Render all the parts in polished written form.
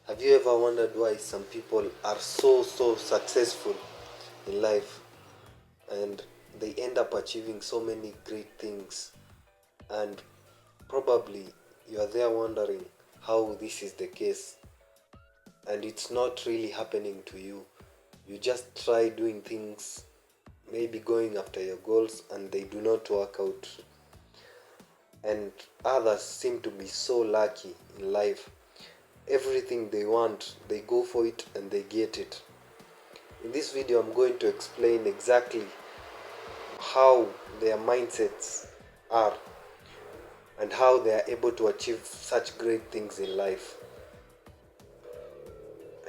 Have you ever wondered why some people are so successful in life and they end up achieving so many great things? And probably you are there wondering how this is the case, and it's not really happening to you. You just try doing things, maybe going after your goals, and they do not work out. And others seem to be so lucky in life. Everything they want, they go for it and they get it. In this video, I'm going to explain exactly how their mindsets are and how they are able to achieve such great things in life.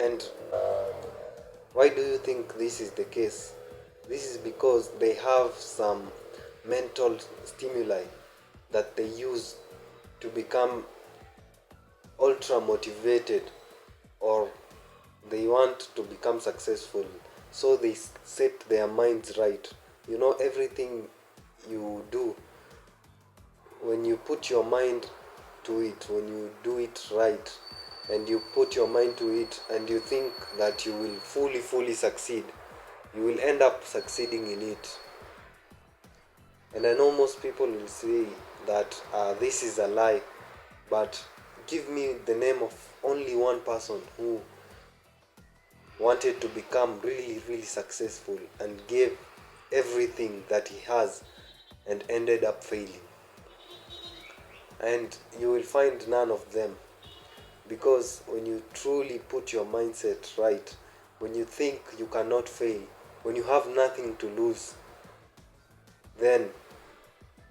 And why do you think this is the case? This is because they have some mental stimuli that they use to become ultra motivated, or they want to become successful, so they set their minds right. Everything you do, when you put your mind to it, when you do it right, and you put your mind to it and you think that you will fully succeed, you will end up succeeding in it. And I know most people will say that this is a lie, but give me the name of only one person who wanted to become really successful and gave everything that he has and ended up failing. And you will find none of them, because when you truly put your mindset right, when you think you cannot fail, when you have nothing to lose, then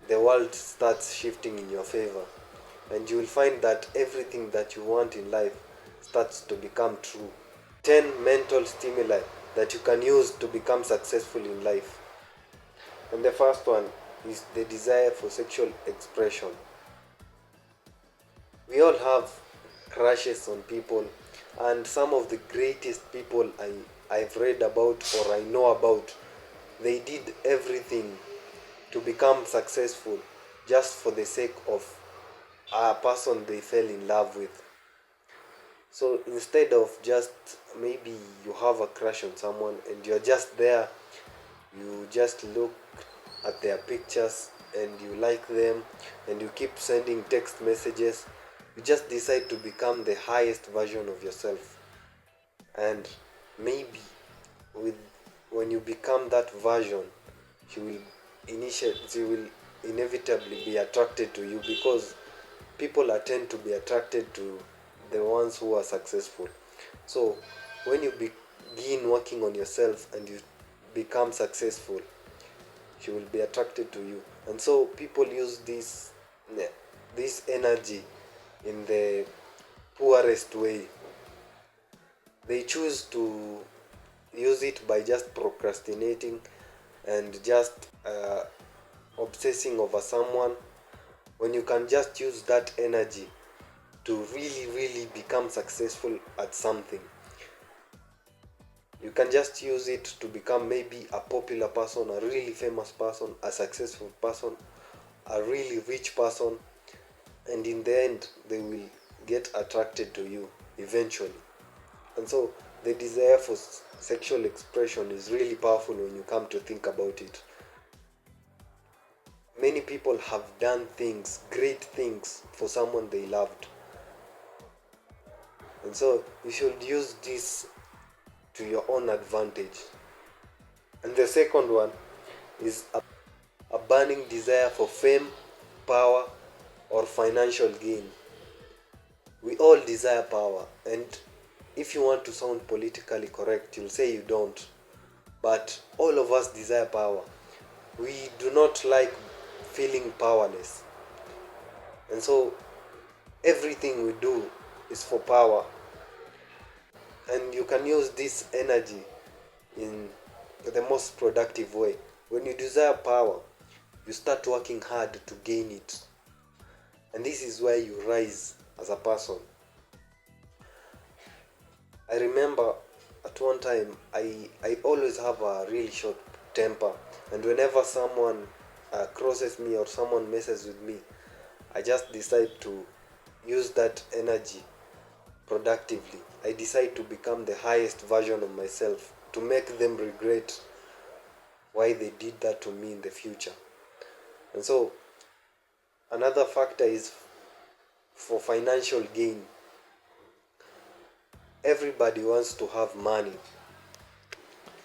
the world starts shifting in your favor, and you will find that everything that you want in life starts to become true. 10 mental stimuli that you can use to become successful in life. And the first one is the desire for sexual expression. We all have crushes on people, and some of the greatest people I've read about or I know about, they did everything to become successful just for the sake of a person they fell in love with. So instead of just, maybe you have a crush on someone and you're just there, you just look at their pictures and you like them and you keep sending text messages, you just decide to become the highest version of yourself. And maybe with when you become that version, she will inevitably be attracted to you, because people tend to be attracted to the ones who are successful. So when you begin working on yourself and you become successful, she will be attracted to you. And so people use this energy in the poorest way. They choose to use it by just procrastinating and just obsessing over someone, when you can just use that energy to really become successful at something. You can just use it to become maybe a popular person, a really famous person, a successful person, a really rich person, and in the end they will get attracted to you eventually. And so the desire for sexual expression is really powerful when you come to think about it. Many people have done things, great things, for someone they loved. And so you should use this to your own advantage. And the second one is a burning desire for fame, power, or financial gain. We all desire power, and if you want to sound politically correct, you'll say you don't. But all of us desire power. We do not like feeling powerless. And so everything we do is for power. And you can use this energy in the most productive way. When you desire power, you start working hard to gain it. And this is where you rise as a person. I remember at one time, I always have a really short temper. And whenever someone crosses me or someone messes with me, I just decide to use that energy productively. I decide to become the highest version of myself, to make them regret why they did that to me in the future. And so another factor is for financial gain. Everybody wants to have money.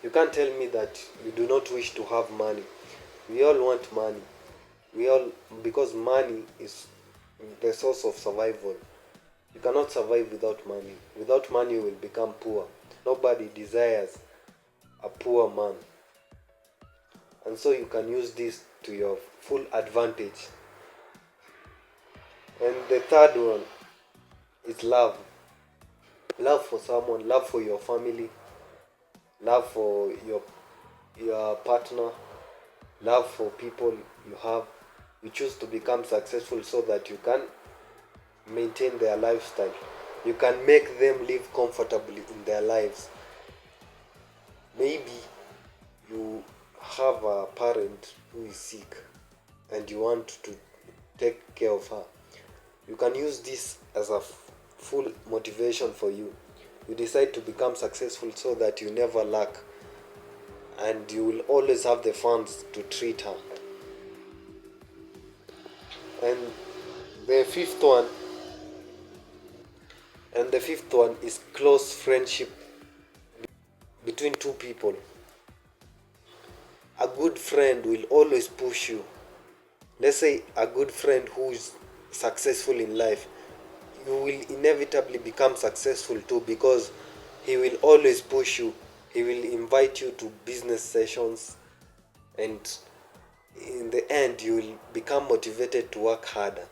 You can't tell me that you do not wish to have money. We all want money. We all, because money is the source of survival. You cannot survive without money. Without money, you will become poor. Nobody desires a poor man. And so you can use this to your full advantage. And the third one is love. Love for someone, love for your family, love for your partner, love for people you have. You choose to become successful so that you can maintain their lifestyle. You can make them live comfortably in their lives. Maybe you have a parent who is sick and you want to take care of her. You can use this as a full motivation for you. You decide to become successful so that you never lack and you will always have the funds to treat her. And the fifth one and the fifth one is close friendship between two people. A good friend will always push you. Let's say a good friend who is successful in life, you will inevitably become successful too, because he will always push you. He will invite you to business sessions, and in the end you will become motivated to work harder.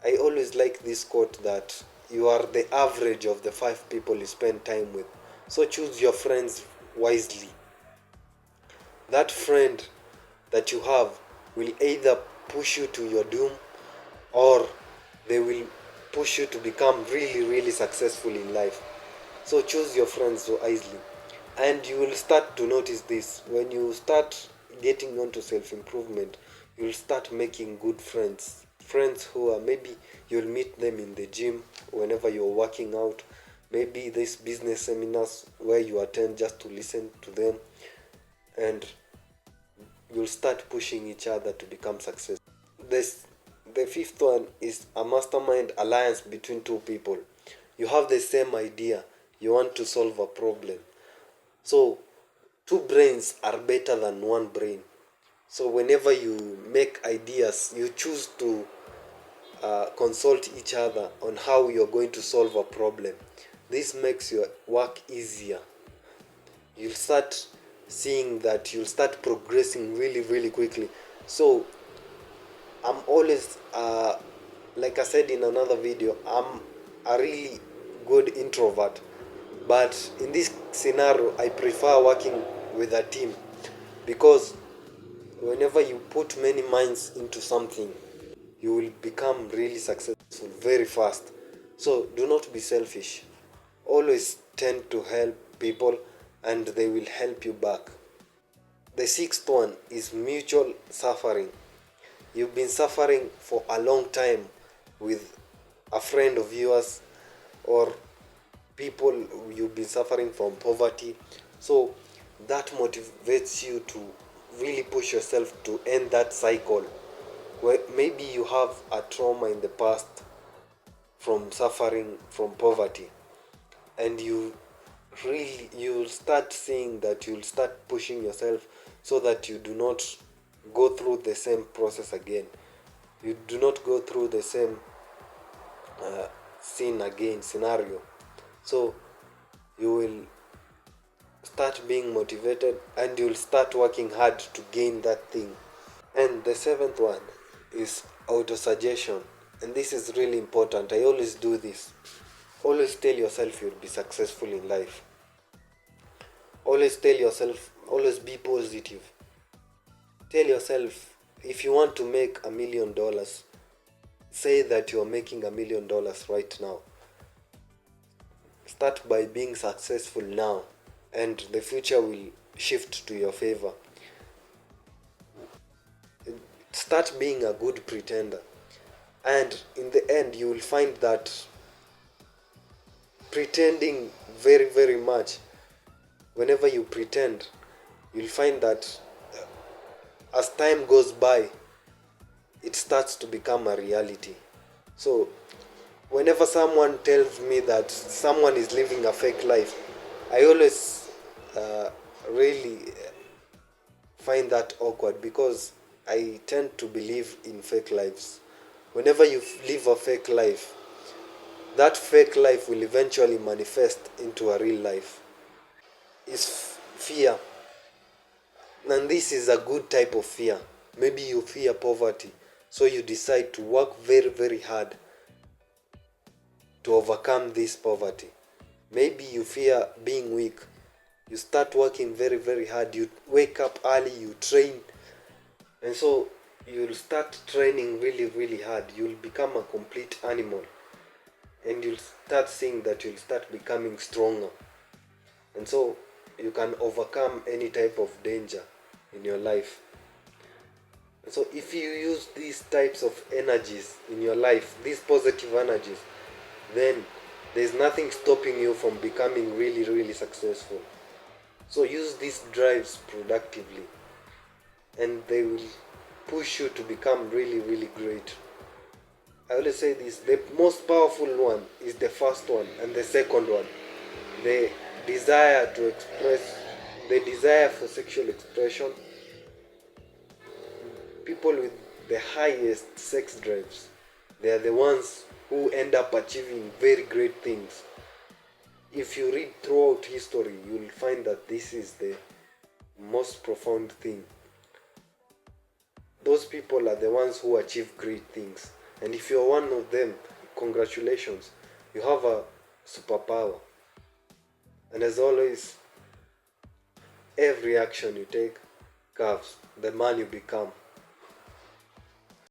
I always like this quote that you are the average of the 5 people you spend time with. So choose your friends wisely. That friend that you have will either push you to your doom, or they will push you to become really, really successful in life. So choose your friends wisely. And you will start to notice this. When you start getting onto self-improvement, you will start making good friends. Friends who are, maybe you'll meet them in the gym whenever you're working out. Maybe these business seminars where you attend just to listen to them. And you'll start pushing each other to become successful. The fifth one is a mastermind alliance between two people. You have the same idea. You want to solve a problem. So, two brains are better than one brain. So, whenever you make ideas, you choose to consult each other on how you're going to solve a problem. This makes your work easier. You'll start seeing that you'll start progressing really, really quickly. So, I'm always, like I said in another video, I'm a really good introvert. But in this scenario, I prefer working with a team, because whenever you put many minds into something, you will become really successful very fast. So do not be selfish. Always tend to help people and they will help you back. The sixth one is mutual suffering. You've been suffering for a long time with a friend of yours, or people, you've been suffering from poverty. So that motivates you to really push yourself to end that cycle. Where maybe you have a trauma in the past from suffering from poverty, and you'll start seeing that you'll start pushing yourself so that you do not go through the same process again. You do not go through the same scene again, scenario. So you will start being motivated and you'll start working hard to gain that thing. And the seventh one is autosuggestion. And this is really important. I always do this. Always tell yourself you'll be successful in life. Always tell yourself, always be positive. Tell yourself, if you want to make $1 million, say that you're making $1 million right now. Start by being successful now, and the future will shift to your favor. Start being a good pretender, and in the end, you will find that pretending very, very much. Whenever you pretend, you'll find that as time goes by, it starts to become a reality. So, whenever someone tells me that someone is living a fake life, I always really find that awkward because I tend to believe in fake lives. Whenever you live a fake life, that fake life will eventually manifest into a real life. Is fear. And this is a good type of fear. Maybe you fear poverty, so you decide to work very, very hard to overcome this poverty. Maybe you fear being weak. You start working very, very hard. You wake up early, you train, and so you'll start training really, really hard. You'll become a complete animal, and you'll start seeing that you'll start becoming stronger. And so you can overcome any type of danger in your life. And so if you use these types of energies in your life, these positive energies, then there's nothing stopping you from becoming really, really successful. So use these drives productively, and they will push you to become really, really great. I always say this, the most powerful one is the first one, and the second one, the desire to express, the desire for sexual expression. People with the highest sex drives, they are the ones who end up achieving very great things. If you read throughout history, you will find that this is the most profound thing. Those people are the ones who achieve great things. And if you're one of them, congratulations, you have a superpower. And as always, every action you take carves the man you become.